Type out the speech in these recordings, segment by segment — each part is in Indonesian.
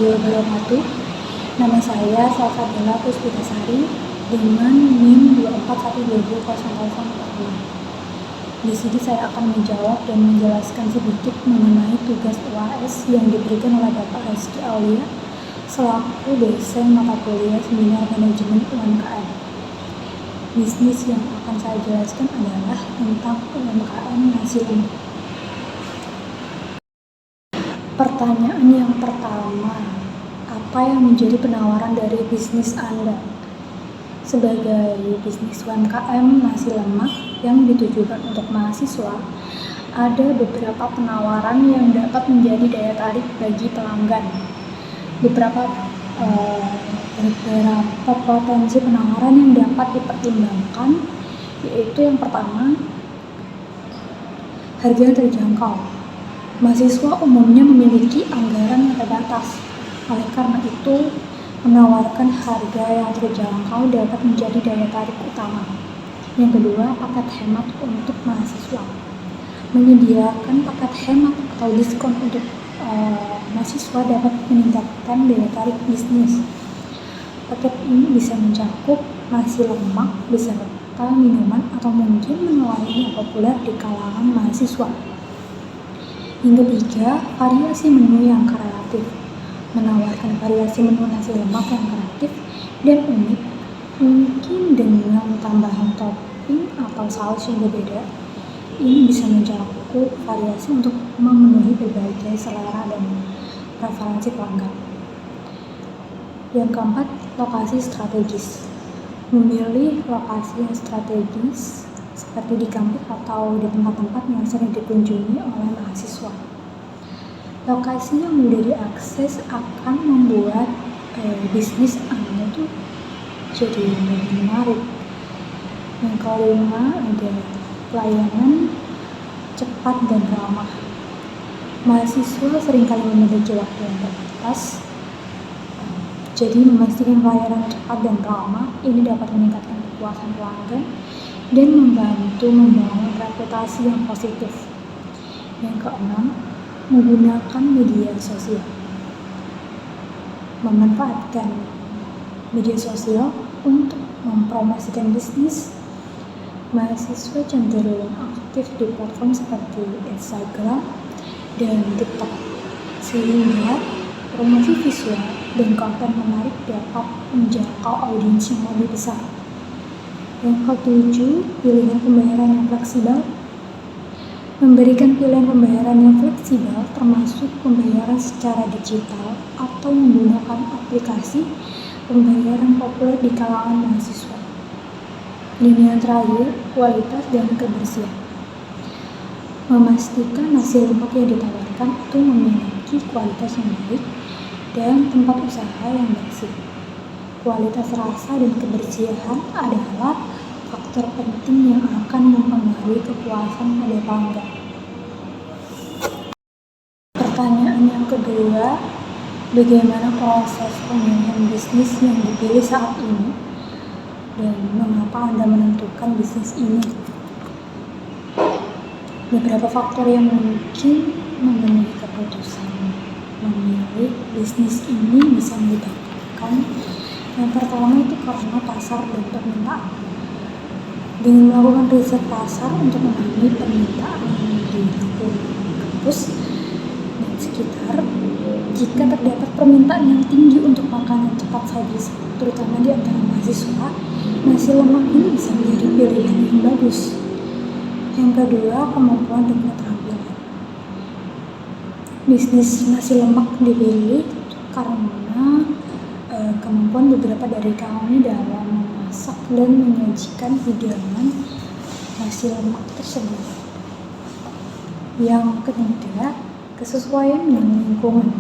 warahmatullahi wabarakatuh. Nama saya Salsabila Puspitasari dengan NIM 241200046. Di sini saya akan menjawab dan menjelaskan sedikit mengenai tugas UAS yang diberikan oleh Bapak Rizky Aulia selaku dosen mata kuliah Seminar Manajemen UMKM. Bisnis yang akan saya jelaskan adalah tentang UMKM nasi lemak. Pertanyaan yang pertama, apa yang menjadi penawaran dari bisnis Anda? Sebagai bisnis UMKM nasi lemak yang ditujukan untuk mahasiswa, ada beberapa penawaran yang dapat menjadi daya tarik bagi pelanggan. Beberapa potensi penawaran yang dapat dipertimbangkan, yaitu yang pertama, harga yang terjangkau. Mahasiswa umumnya memiliki anggaran yang terbatas, oleh karena itu menawarkan harga yang terjangkau dapat menjadi daya tarik utama. Yang kedua, paket hemat untuk mahasiswa. Menyediakan paket hemat atau diskon untuk mahasiswa dapat meningkatkan daya tarik bisnis. Paket ini bisa mencakup nasi lemak beserta minuman atau mungkin menu lain yang populer di kalangan mahasiswa. Yang ketiga, variasi menu yang kreatif. Menawarkan variasi menu nasi lemak yang kreatif dan unik, mungkin dengan tambahan topping atau saus yang berbeda. Ini bisa mencakup variasi untuk memenuhi berbagai selera dan preferensi pelanggan. Yang keempat, lokasi strategis. Memilih lokasi yang strategis seperti di kampus atau di tempat-tempat yang sering dikunjungi oleh mahasiswa. Lokasi yang mudah diakses akan membuat bisnis Anda tuh jadi lebih menarik. Yang kelima, ada pelayanan cepat dan ramah. Mahasiswa seringkali memiliki waktu yang terbatas, jadi memastikan pelayanan cepat dan ramah ini dapat meningkatkan kepuasan pelanggan dan membantu membangun reputasi yang positif. Yang keenam, menggunakan media sosial. Memanfaatkan media sosial untuk mempromosikan bisnis. Mahasiswa cenderung aktif di platform seperti Instagram dan TikTok, sehingga promosi visual dan konten menarik dapat menjangkau audiens yang lebih besar. Yang ketujuh, pilihan pembayaran yang fleksibel. Memberikan pilihan pembayaran yang fleksibel termasuk pembayaran secara digital atau menggunakan aplikasi pembayaran populer di kalangan mahasiswa. Dan yang terakhir, kualitas dan kebersihan. Memastikan nasi lemak yang ditawarkan itu memiliki kualitas yang baik dan tempat usaha yang bersih. Kualitas rasa dan kebersihan adalah faktor penting yang akan mempengaruhi kepuasan pada pelanggan. Pertanyaan yang kedua, bagaimana proses pemilihan bisnis yang dipilih saat ini dan mengapa Anda menentukan bisnis ini? Beberapa faktor yang mungkin memenuhi keputusan memilih bisnis ini bisa melibatkan. Yang pertama itu karena pasar dan permintaan. Dengan melakukan riset pasar untuk memahami permintaan di lingkungan kampus dan sekitar, jika terdapat permintaan yang tinggi untuk makanan cepat saji, terutama di antara mahasiswa, nasi lemak ini bisa menjadi pilihan yang bagus. Yang kedua, kemampuan dan keterampilan. Bisnis nasi lemak dipilih karena kemampuan beberapa dari kami dalam memasak dan menyajikan hidangan nasi lemak tersebut. Yang ketiga, kesesuaian dengan lingkungan.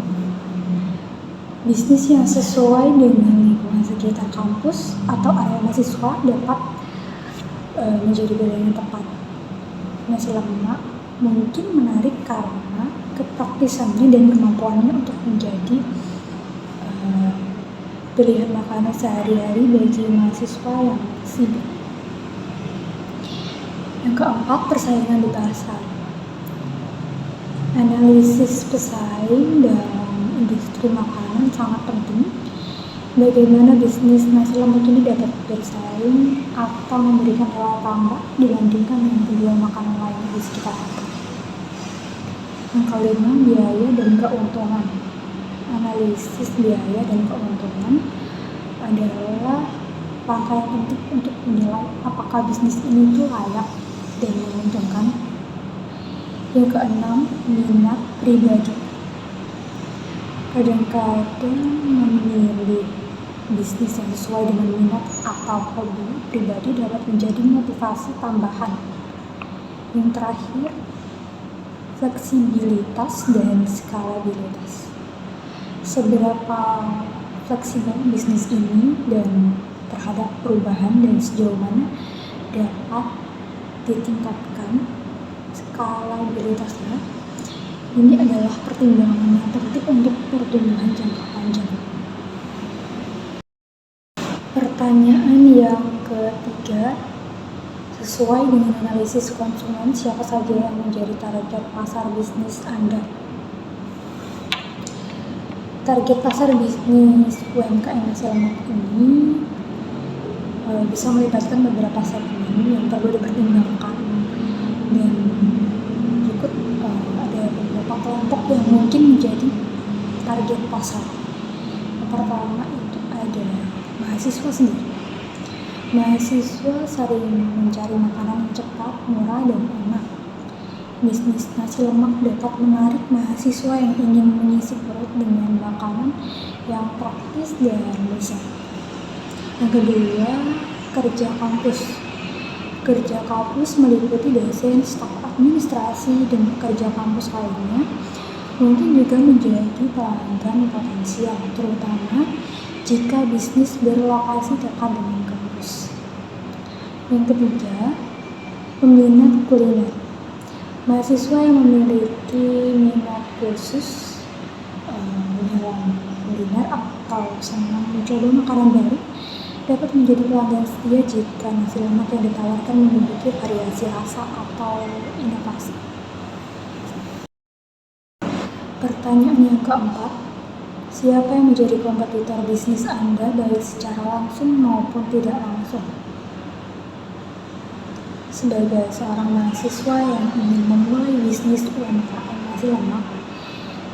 Bisnis yang sesuai dengan lingkungan sekitar kampus atau area mahasiswa dapat menjadi pilihan yang tepat. Nasi lemak mungkin menarik karena kepraktisannya dan kemampuannya untuk menjadi pilihan makanan sehari-hari bagi mahasiswa yang sibuk. Yang keempat, persaingan di pasar. Analisis pesaing dalam industri makanan pertanyaan sangat penting. Bagaimana bisnis nasi lemak ini dapat bersaing atau memberikan nilai tambah dibandingkan dengan penjual makanan lainnya di sekitar kita. Yang kelima, biaya dan keuntungan. Analisis biaya dan keuntungan adalah langkah yang penting untuk menilai apakah bisnis ini tuh layak dan menguntungkan. Yang keenam, minat pribadi. Kadang-kadang memilih bisnis yang sesuai dengan minat atau hobi pribadi dapat menjadi motivasi tambahan. Yang terakhir, fleksibilitas dan skalabilitas. Seberapa fleksibel bisnis ini dan terhadap perubahan dan sejauh mana dapat ditingkatkan skalabilitasnya. Ini adalah pertimbangan yang penting untuk pertumbuhan jangka panjang. Pertanyaan yang ketiga, sesuai dengan analisis konsumen, siapa saja yang menjadi target pasar bisnis Anda? Target pasar bisnis UMKM nasi lemak ini bisa melibatkan beberapa segmen yang perlu dipertimbangkan, dan berikut ada beberapa kelompok yang mungkin menjadi target pasar. Yang pertama itu ada mahasiswa sendiri. Mahasiswa sering mencari makanan yang cepat, murah, dan enak. Bisnis nasi lemak dapat menarik mahasiswa yang ingin mengisi perut dengan makanan yang praktis dan lezat. Yang kedua, kerja kampus. Kerja kampus meliputi dosen, staf administrasi, dan pekerja kampus lainnya. Mungkin juga menjadi pelanggan potensial, terutama jika bisnis berlokasi dekat dengan kampus. Yang ketiga, peminat kuliner. Mahasiswa yang memiliki minat khusus dalam kuliner atau senang mencoba makanan baru dapat menjadi pelanggan setia jika nasi lemak yang ditawarkan memiliki variasi rasa atau inovasi. Pertanyaan yang keempat, siapa yang menjadi kompetitor bisnis Anda baik secara langsung maupun tidak langsung? Sebagai seorang mahasiswa yang ingin memulai bisnis UMKM nasi lemak,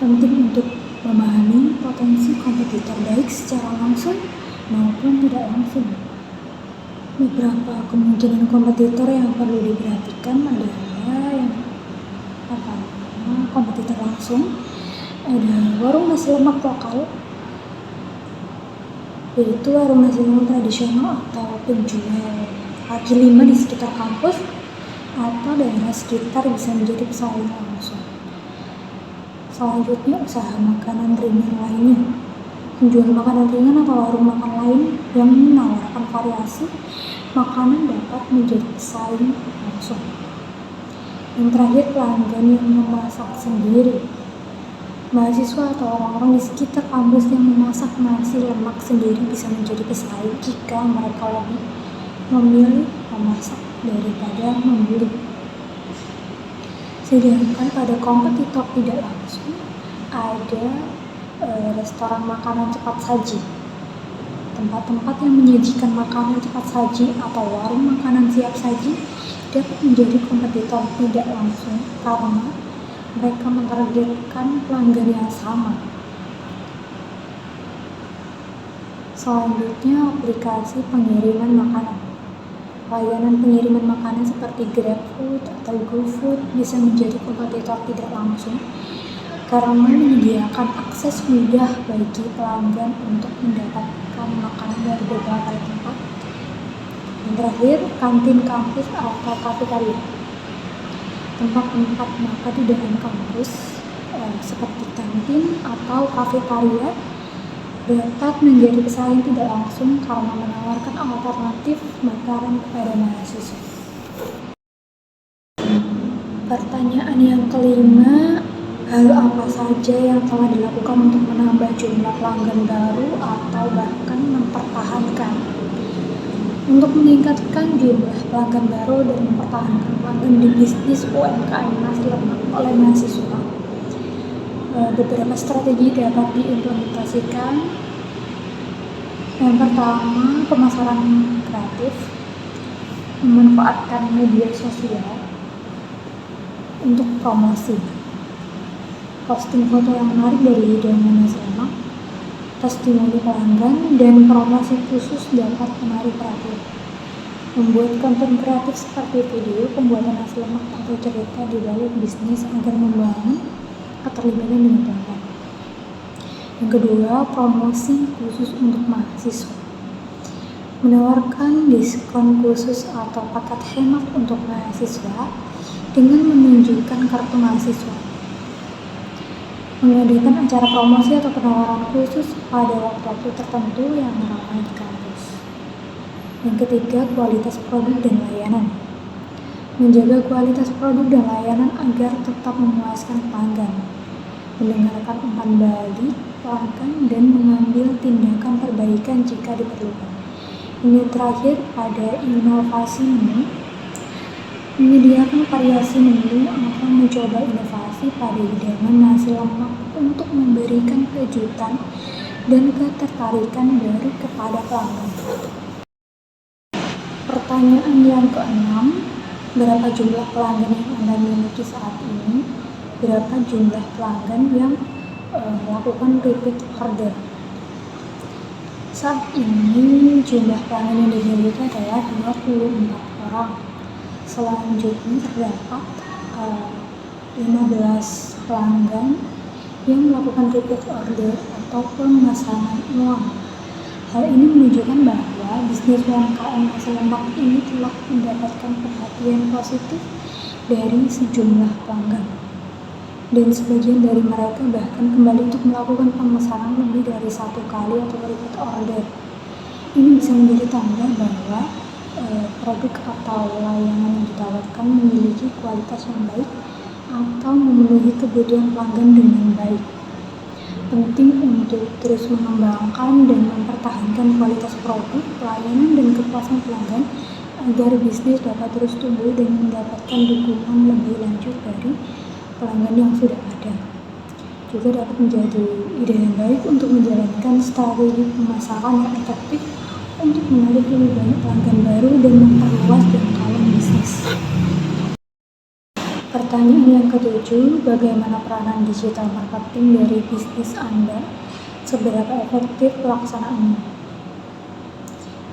penting untuk memahami potensi kompetitor baik secara langsung maupun tidak langsung. Beberapa kemungkinan kompetitor yang perlu diperhatikan adalah yang pertama, kompetitor langsung ada warung nasi lemak lokal, yaitu warung nasi lemak tradisional atau penjual kaki lima di sekitar kampus atau daerah sekitar bisa menjadi pesaing langsung. Selanjutnya, usaha makanan ringan lainnya. Penjual makanan ringan atau warung makan lain yang menawarkan variasi makanan dapat menjadi pesaing langsung. Yang terakhir, pelanggan yang memasak sendiri. Mahasiswa atau orang-orang di sekitar kampus yang memasak nasi lemak sendiri bisa menjadi pesaing jika mereka lebih memilih memasak daripada membeli. Sedangkan pada kompetitor tidak langsung ada restoran makanan cepat saji. Tempat-tempat yang menyajikan makanan cepat saji atau warung makanan siap saji dapat menjadi kompetitor tidak langsung karena mereka mentargetkan pelanggan yang sama. Selanjutnya, aplikasi pengiriman makanan. Layanan pengiriman makanan seperti GrabFood atau GoFood bisa menjadi kompetitor tidak langsung karena menyediakan akses mudah bagi pelanggan untuk mendapatkan makanan dari berbagai tempat. Yang terakhir, kantin kampus atau kafetaria. Tempat-tempat makan di dalam kampus seperti kantin atau kafetaria dapat menjadi pesaing tidak langsung karena menawarkan alternatif makanan kepada mahasiswa. Pertanyaan yang kelima, hal apa saja yang telah dilakukan untuk menambah jumlah pelanggan baru atau bahkan mempertahankan? Untuk meningkatkan jumlah pelanggan baru dan mempertahankan pelanggan di bisnis UMKM nasi lemak oleh mahasiswa, Beberapa strategi dapat diimplementasikan. Yang pertama, pemasaran kreatif, memanfaatkan media sosial untuk promosi, posting foto yang menarik dari hidangan nasi lemak, testimoni pelanggan, dan promosi khusus dapat menarik perhatian. Membuat konten kreatif seperti video pembuatan nasi lemak atau cerita di balik bisnis agar membangun keterlibatan dengan pelanggan. Yang kedua, promosi khusus untuk mahasiswa. Menawarkan diskon khusus atau paket hemat untuk mahasiswa dengan menunjukkan kartu mahasiswa. Mengadakan acara promosi atau penawaran khusus pada waktu-waktu tertentu yang ramai di kampus. Yang ketiga, kualitas produk dan layanan. Menjaga kualitas produk dan layanan agar tetap memuaskan pelanggan. Mendengarkan umpan balik pelanggan dan mengambil tindakan perbaikan jika diperlukan. Yang terakhir, ada inovasi menu. Menyediakan variasi menu atau mencoba inovasi pada hidangan nasi lemak untuk memberikan kejutan dan ketertarikan baru kepada pelanggan. Pertanyaan yang keenam, berapa jumlah pelanggan yang Anda miliki saat ini? Berapa jumlah pelanggan yang melakukan repeat order? Saat ini jumlah pelanggan yang dimiliki adalah 24 orang. Selanjutnya terdapat 15 pelanggan yang melakukan repeat order atau pemesanan ulang. Hal ini menunjukkan bahwa bisnis UMKM nasi lemak ini telah mendapatkan perhatian positif dari sejumlah pelanggan. Dan sebagian dari mereka bahkan kembali untuk melakukan pemesanan lebih dari satu kali atau repeat order. Ini bisa menjadi tanda bahwa produk atau layanan yang ditawarkan memiliki kualitas yang baik atau memenuhi kebutuhan pelanggan dengan baik. Penting untuk terus mengembangkan dan mempertahankan kualitas produk, pelayanan, dan kepuasan pelanggan agar bisnis dapat terus tumbuh dan mendapatkan dukungan lebih lanjut dari pelanggan yang sudah ada. Juga dapat menjadi ide yang baik untuk menjalankan strategi pemasaran yang efektif untuk menarik lebih banyak pelanggan baru dan memperluas jangkauan bisnis. Pertanyaan yang ketujuh, bagaimana peranan digital marketing dari bisnis Anda? Seberapa efektif pelaksanaannya?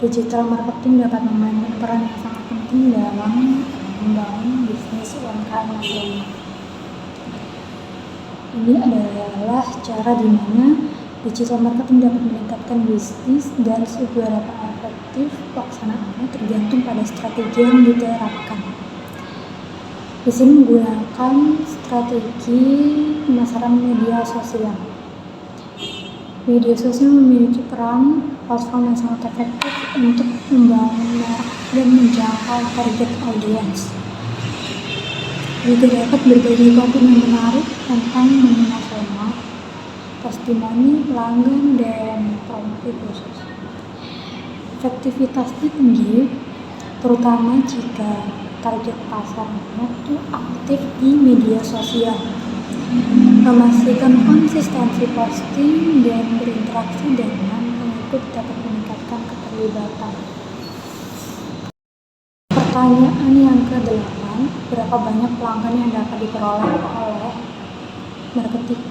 Digital marketing dapat memainkan peran yang sangat penting dalam membangun bisnis UMKM nasional. Ini adalah cara di mana digital marketing dapat meningkatkan bisnis dan seberapa efektif pelaksanaannya tergantung pada strategi yang diterapkan. Di sini menggunakan strategi pemasaran media sosial. Media sosial memiliki peran platform yang sangat efektif untuk membangun merek dan menjangkau target audiens. Juga dapat berbagi konten yang menarik tentang menu nasional, testimoni pelanggan, dan promosi khusus. Efektivitasnya tinggi, terutama jika target pasarnya itu aktif di media sosial. Memastikan konsistensi posting dan berinteraksi dengan pengikut dapat meningkatkan keterlibatan. Pertanyaan yang ke-8, berapa banyak pelanggan yang dapat diperoleh oleh marketing,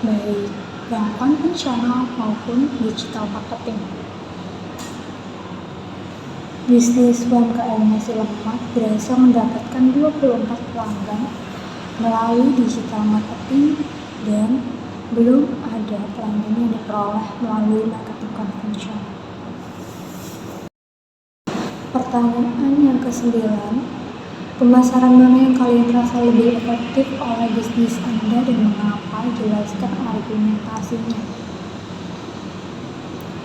baik yang konvensional maupun digital marketing? Bisnis UMKM nasi lemak berhasil mendapatkan 24 pelanggan melalui digital marketing dan belum ada pelanggan yang diperoleh melalui marketing konvensional. Pertanyaan yang ke-9, pemasaran mana yang kalian rasa lebih efektif oleh bisnis Anda dan mengapa? Jelaskan argumentasinya.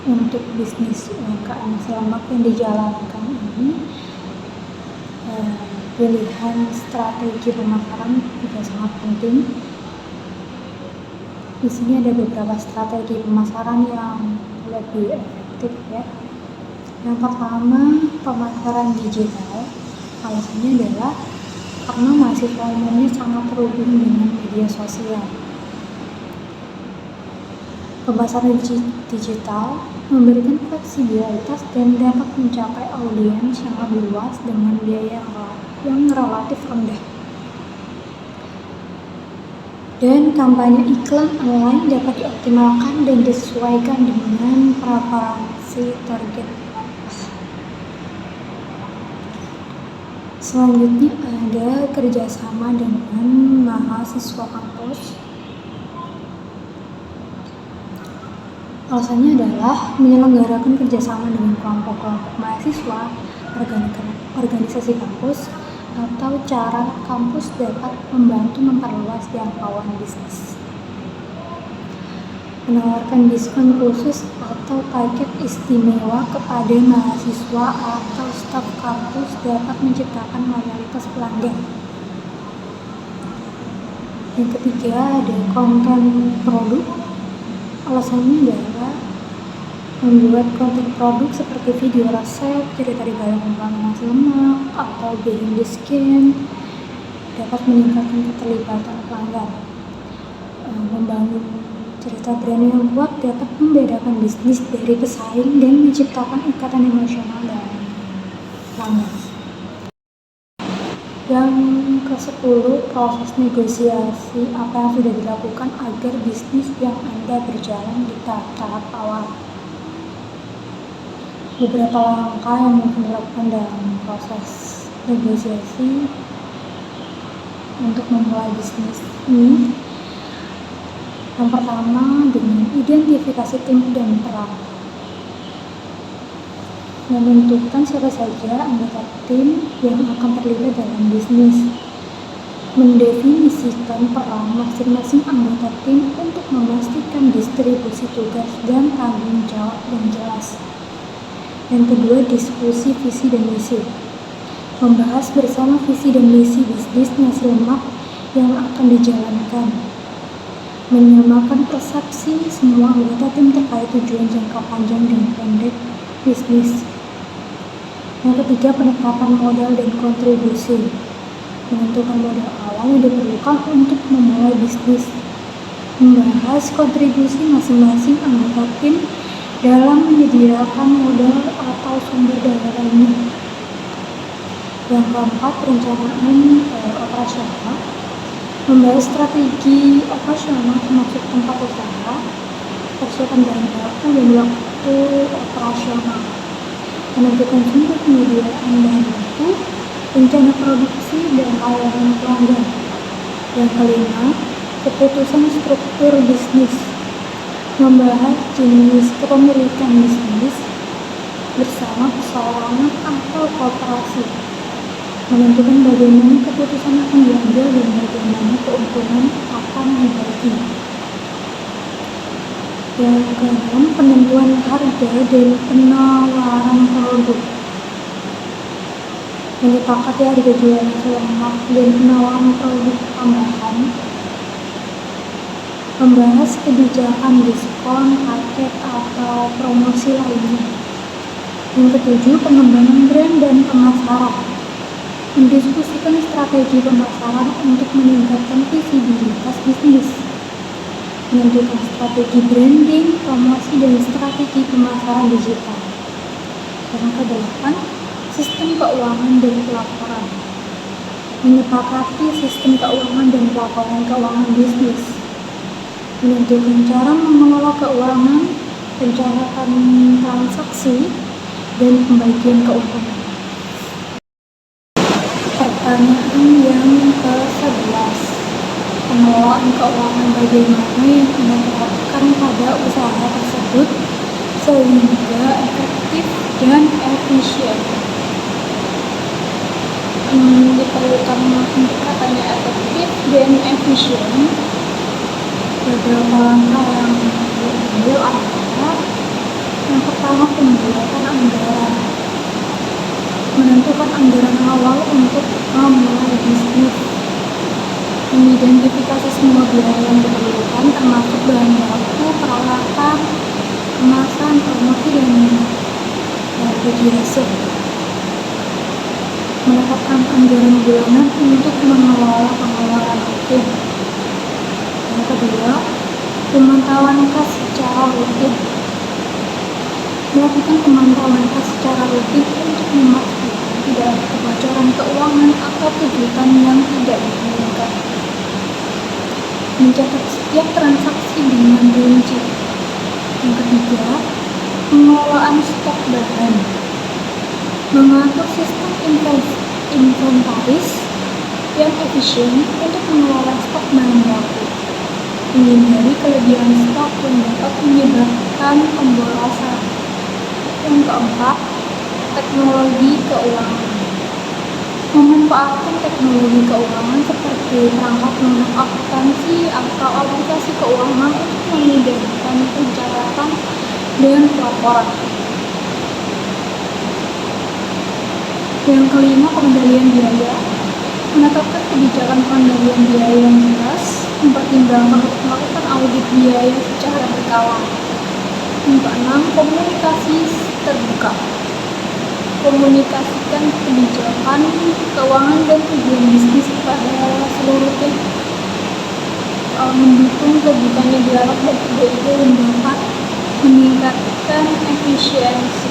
Untuk bisnis UMKM nasi lemak yang dijalankan ini, pilihan strategi pemasaran juga sangat penting. Di sini ada beberapa strategi pemasaran yang lebih efektif ya. Yang pertama, pemasaran digital. Alasannya adalah karena mahasiswa umumnya sangat terhubung dengan media sosial. Pemasaran digital memberikan fleksibilitas dan dapat mencapai audiens yang lebih luas dengan biaya yang relatif rendah. Dan kampanye iklan online dapat dioptimalkan dan disesuaikan dengan preferensi target. Selanjutnya ada kerjasama dengan mahasiswa kampus. Alasannya adalah menyelenggarakan kerjasama dengan kelompok-kelompok mahasiswa, organisasi kampus, atau cara kampus dapat membantu memperluas jangkauan bisnis. Menawarkan diskon khusus atau paket istimewa kepada mahasiswa atau staf kampus dapat menciptakan loyalitas pelanggan. Yang ketiga ada konten produk. Alasannya adalah membuat konten produk seperti video resep, cerita di balik nasi lemak, atau behind the skin dapat meningkatkan keterlibatan pelanggan. Membangun cerita brand yang kuat dapat membedakan bisnis dari pesaing dan menciptakan ikatan emosional dengan pelanggan. Yang ke-10, proses negosiasi apa yang sudah dilakukan agar bisnis yang Anda berjalan di tahap-tahap awal. Beberapa langkah yang mungkin dilakukan dalam proses negosiasi untuk memulai bisnis ini. Yang pertama, dengan identifikasi tim dan peran. Menentukan siapa saja anggota tim yang akan terlibat dalam bisnis. Mendefinisikan peran masing-masing anggota tim untuk memastikan distribusi tugas dan tanggung jawab yang jelas. Yang kedua, diskusi visi dan misi. Membahas bersama visi dan misi bisnis nasi lemak yang akan dijalankan. Menyamakan persepsi semua anggota tim terkait tujuan jangka panjang dan pendek bisnis. Yang ketiga, penetapan modal dan kontribusi. Menentukan modal awal yang diperlukan untuk memulai bisnis. Membahas kontribusi masing-masing anggota tim dalam menyediakan modal atau sumber daya lainnya. Yang keempat, perencanaan operasional. Membahas strategi operasional termasuk tempat usaha, persiapan bahan baku dan waktu operasional. Menentukan sumber penyediaan bahan baku, rencana produksi, dan layanan pelanggan. Yang kelima, keputusan struktur bisnis. Membahas jenis kepemilikan bisnis bersama perseorangan atau koperasi. Menentukan bagaimana keputusan akan diambil dan bagaimana keuntungan akan dibagi. Yang keenam, penentuan harga dan penawaran produk. Menyepakati harga jual nasi lemak dan penawaran produk tambahan. Membahas kebijakan diskon, paket, atau promosi lainnya. Yang ketujuh, pengembangan brand dan pemasaran. Mendiskusikan strategi pemasaran untuk meningkatkan visibilitas bisnis. Menentukan strategi branding, promosi, dan strategi pemasaran digital. Yang kedelapan, sistem keuangan dan pelaporan. Menyepakati sistem keuangan dan pelaporan keuangan bisnis. Menentukan cara mengelola keuangan, pencatatan transaksi, dan pembagian keuntungan. Pertanyaan yang ke-11, pengelolaan keuangan bagaimana yang Anda terapkan pada usaha tersebut sehingga efektif dan efisien. Diperlukan untuk katanya efektif dan efisien. Beberapa langkah yang diambil adalah yang pertama, pembuatan anggaran. Menentukan anggaran awal untuk memulai bisnis. Mengidentifikasi semua biaya yang diperlukan termasuk bahan baku, peralatan, kemasan, promosi, dan jasa. Menetapkan anggaran bulanan untuk mengelola pengeluaran rutin. Yang kedua, pemantauan kas secara rutin. Melakukan pemantauan kas secara rutin untuk memastikan tidak ada kebocoran keuangan atau kejutan yang tidak diinginkan. Mencatat setiap transaksi dengan rinci. Yang ketiga, pengelolaan stok bahan. Mengatur sistem inventaris yang efisien untuk mengelola stok bahan baku. Menghindari kelebihan stok yang dapat menyebabkan pemborosan. Yang keempat, teknologi keuangan. Memanfaatkan teknologi keuangan seperti perangkat lunak akuntansi atau aplikasi keuangan untuk memudahkan pencatatan dan pelaporan. Yang kelima, pengendalian biaya. Menetapkan kebijakan pengendalian biaya yang jelas, mempertimbangkan untuk melakukan audit biaya secara berkala. Yang keenam, komunikasi terbuka. Komunikasikan kebijakan keuangan dan tujuan bisnis kepada seluruh tim. Mendukung terbukanya dialog dan ide-ide yang dapat meningkatkan efisiensi.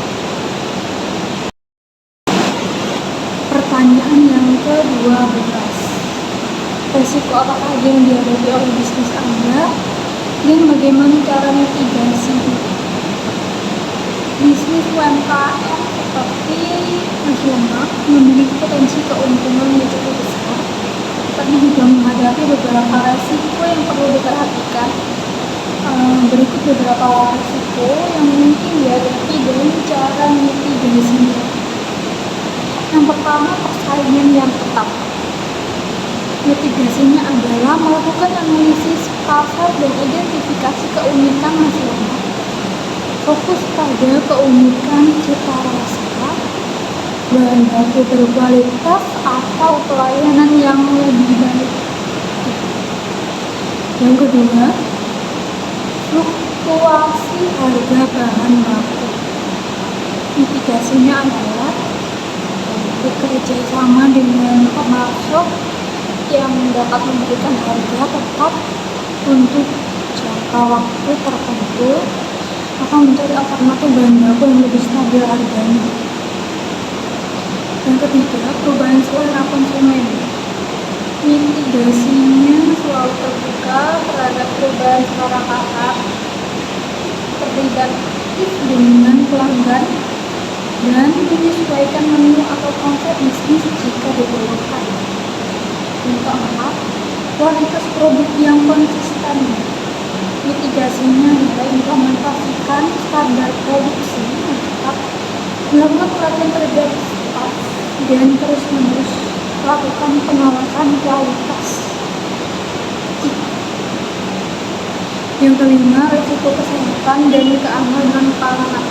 Pertanyaan yang ke-12, resiko apa saja yang dihadapi oleh bisnis Anda dan bagaimana cara mitigasi? Bisnis UMKM seperti nasi lemak memiliki potensi keuntungan yang cukup besar, tapi juga menghadapi beberapa resiko yang perlu diperhatikan. Berikut beberapa resiko yang mungkin dihadapi dan cara mitigasinya. Yang pertama, persaingan yang ketat. Mitigasinya adalah melakukan analisis pasar dan identifikasi keunikan nasi lemak. Fokus pada keunikan cita rasa, bahan baku berkualitas, atau pelayanan yang lebih baik. Yang kedua, fluktuasi harga bahan baku. Mitigasinya adalah bekerja sama dengan pemasok yang dapat memberikan harga tetap untuk jangka waktu tertentu atau mencari alternatif bahan baku yang lebih stabil harganya. Yang ketiga, perubahan selera konsumen. Mitigasinya selalu terbuka terhadap perubahan selera pasar, terlibat aktif dengan pelanggan, dan menyesuaikan menu atau konsep bisnis jika diperlukan. Yang keempat, kualitas produk yang konsisten. Mitigasinya adalah implementasikan standar produksi yang tetap, melakukan pelatihan terhadap staf, dan terus-menerus melakukan pengawasan kualitas. Yang kelima, risiko kesehatan dan keamanan pangan.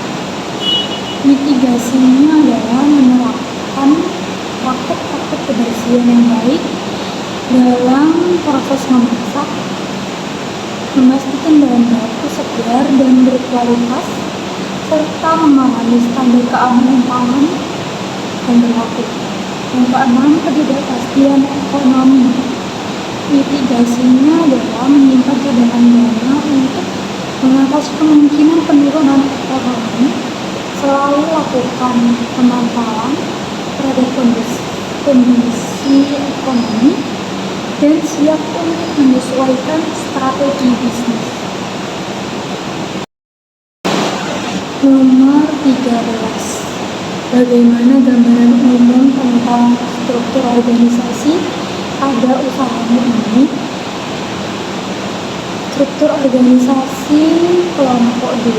Mitigasinya adalah menerapkan praktek-praktek kebersihan yang baik dalam proses memasak, memastikan bahan baku segar dan berkualitas, serta memahami standar keamanan pangan yang berlaku. Yang keenam, ketidakpastian ekonomi. Mitigasinya adalah menyimpan cadangan dana untuk mengatasi kemungkinan penurunan ekonomi, selalu lakukan pemantauan terhadap kondisi ekonomi, dan siap untuk menyesuaikan strategi bisnis. Nomor 13. Bagaimana gambaran umum tentang struktur organisasi pada usahamu ini? Struktur organisasi kelompok 2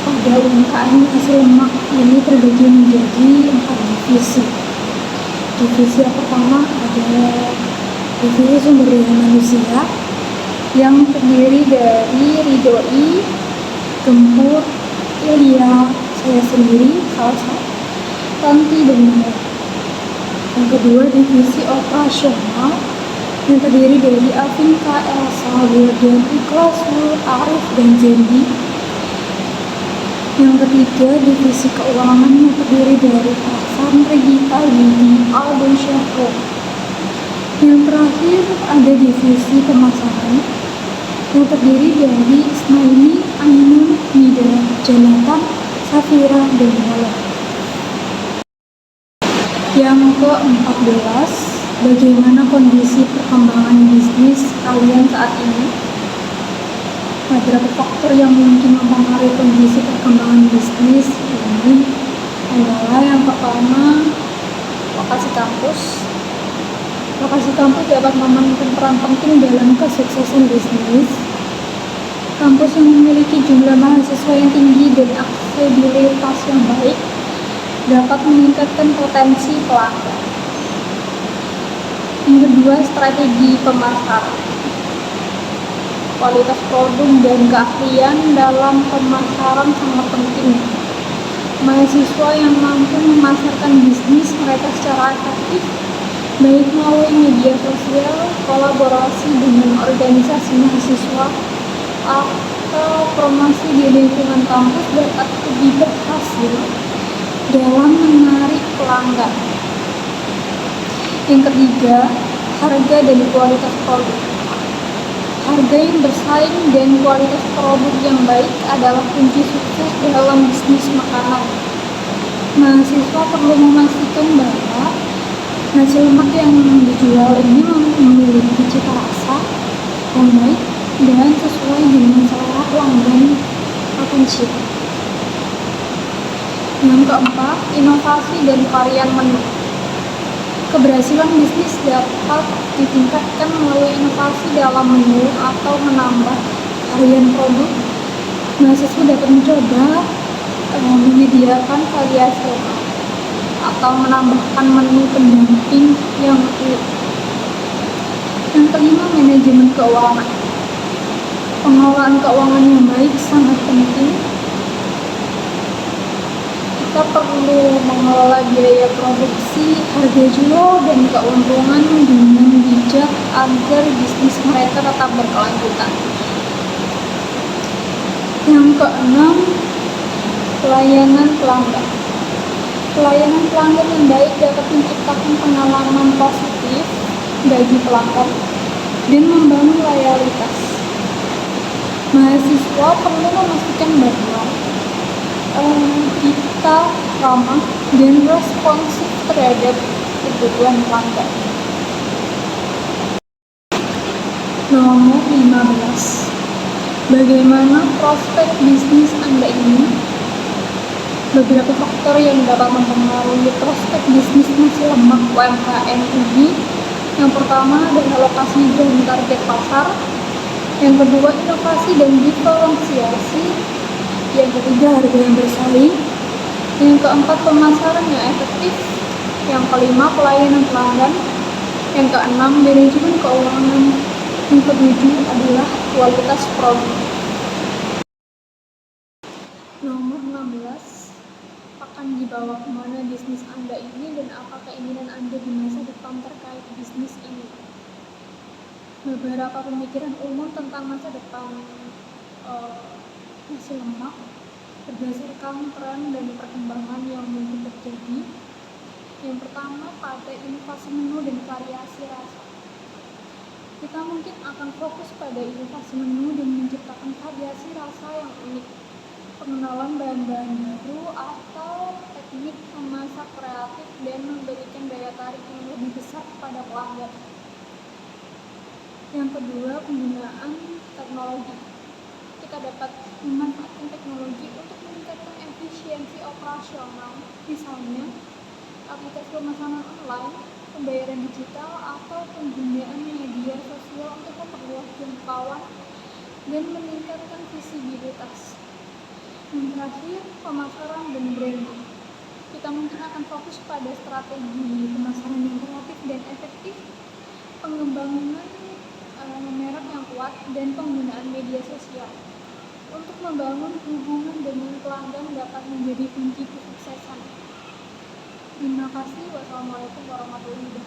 pada UMKM nasi lemak ini terbagi menjadi 4 divisi. Divisi yang pertama ada divisi sumber daya manusia yang terdiri dari Ridhoi, Gempur, Ilya, saya sendiri, Salsa, Tanti, dan Maya. Yang kedua, divisi operasional yang terdiri dari Afinka, Elsa, Wildan, Ikhlas, Arif, dan Zendi. Yang ketiga, divisi keuangan yang terdiri dari Hasan, Regita, Widi, Aldo, Syafro. Yang terakhir ada divisi pemasaran yang terdiri dari Ismaili, Ainun, Nida, Jonathan, Safira, dan Nala. Yang ke-14, bagaimana kondisi perkembangan bisnis kalian saat ini? Beberapa faktor yang mungkin mempengaruhi kondisi perkembangan bisnis ini adalah yang pertama, lokasi kampus. Lokasi kampus dapat memainkan peran penting dalam kesuksesan bisnis. Kampus yang memiliki jumlah mahasiswa yang tinggi dan aksesibilitas yang baik dapat meningkatkan potensi pelanggan. Yang kedua, strategi pemasaran. Kualitas produk dan keahlian dalam pemasaran sangat penting. Mahasiswa yang mampu memasarkan bisnis mereka secara efektif, baik melalui media sosial, kolaborasi dengan organisasi mahasiswa, atau promosi di lingkungan kampus, dapat lebih berhasil dalam menarik pelanggan. Yang ketiga, harga dan kualitas produk. Harga yang bersaing dan kualitas produk yang baik adalah kunci sukses dalam bisnis makanan. Mahasiswa perlu memastikan bahwa nasi lemak yang dijual ini memiliki cita rasa yang baik dan sesuai dengan selera pelanggan potensial. Yang keempat, inovasi dan varian menu. Keberhasilan bisnis dapat ditingkatkan melalui inovasi dalam menu atau menambah varian produk. Mahasiswa dapat mencoba menyediakan variasi lokal atau menambahkan menu pendamping yang unik. Yang kelima, manajemen keuangan. Pengelolaan keuangan yang baik sangat penting. Kita perlu mengelola biaya produksi, harga jual, dan keuntungan dengan bijak agar bisnis mereka tetap berkelanjutan. Yang keenam, pelayanan pelanggan. Pelayanan pelanggan yang baik dapat menciptakan pengalaman positif bagi pelanggan dan membangun loyalitas. Mahasiswa perlu memastikan bahwa kita ramah dan responsif terhadap kebutuhan pelanggan. Nomor 15. Bagaimana prospek bisnis Anda ini? Beberapa faktor yang dapat mempengaruhi prospek bisnis nasi lemak UMKM ini. Yang pertama adalah lokasi dan target pasar. Yang kedua, inovasi dan diferensiasi. Yang ketiga, harga yang bersaing. Yang keempat, pemasaran yang efektif. Yang kelima, pelayanan pelanggan. Yang keenam, manajemen keuangan. Yang ketujuh adalah kualitas produk. Nomor 16, akan dibawa kemana bisnis Anda ini dan apa keinginan Anda di masa depan terkait bisnis ini? Beberapa pemikiran umum tentang masa depan nasi lemak berdasarkan tren dan perkembangan yang mungkin terjadi. Yang pertama, pada inovasi menu dan variasi rasa. Kita mungkin akan fokus pada inovasi menu dan menciptakan variasi rasa yang unik, pengenalan bahan-bahan baru, atau teknik memasak kreatif dan memberikan daya tarik yang lebih besar kepada pelanggan. Yang kedua, penggunaan teknologi. Kita dapat memanfaatkan teknologi untuk meningkatkan efisiensi operasional, misalnya aplikasi pemesanan online, pembayaran digital, atau penggunaan media sosial untuk memperluas jangkauan dan meningkatkan visibilitas. Yang terakhir, pemasaran dan branding. Kita mungkin akan fokus pada strategi pemasaran yang kreatif dan efektif, pengembangan merek yang kuat, dan penggunaan media sosial untuk membangun hubungan dengan pelanggan dapat menjadi kunci kesuksesan. Terima kasih. Wassalamualaikum warahmatullahi wabarakatuh.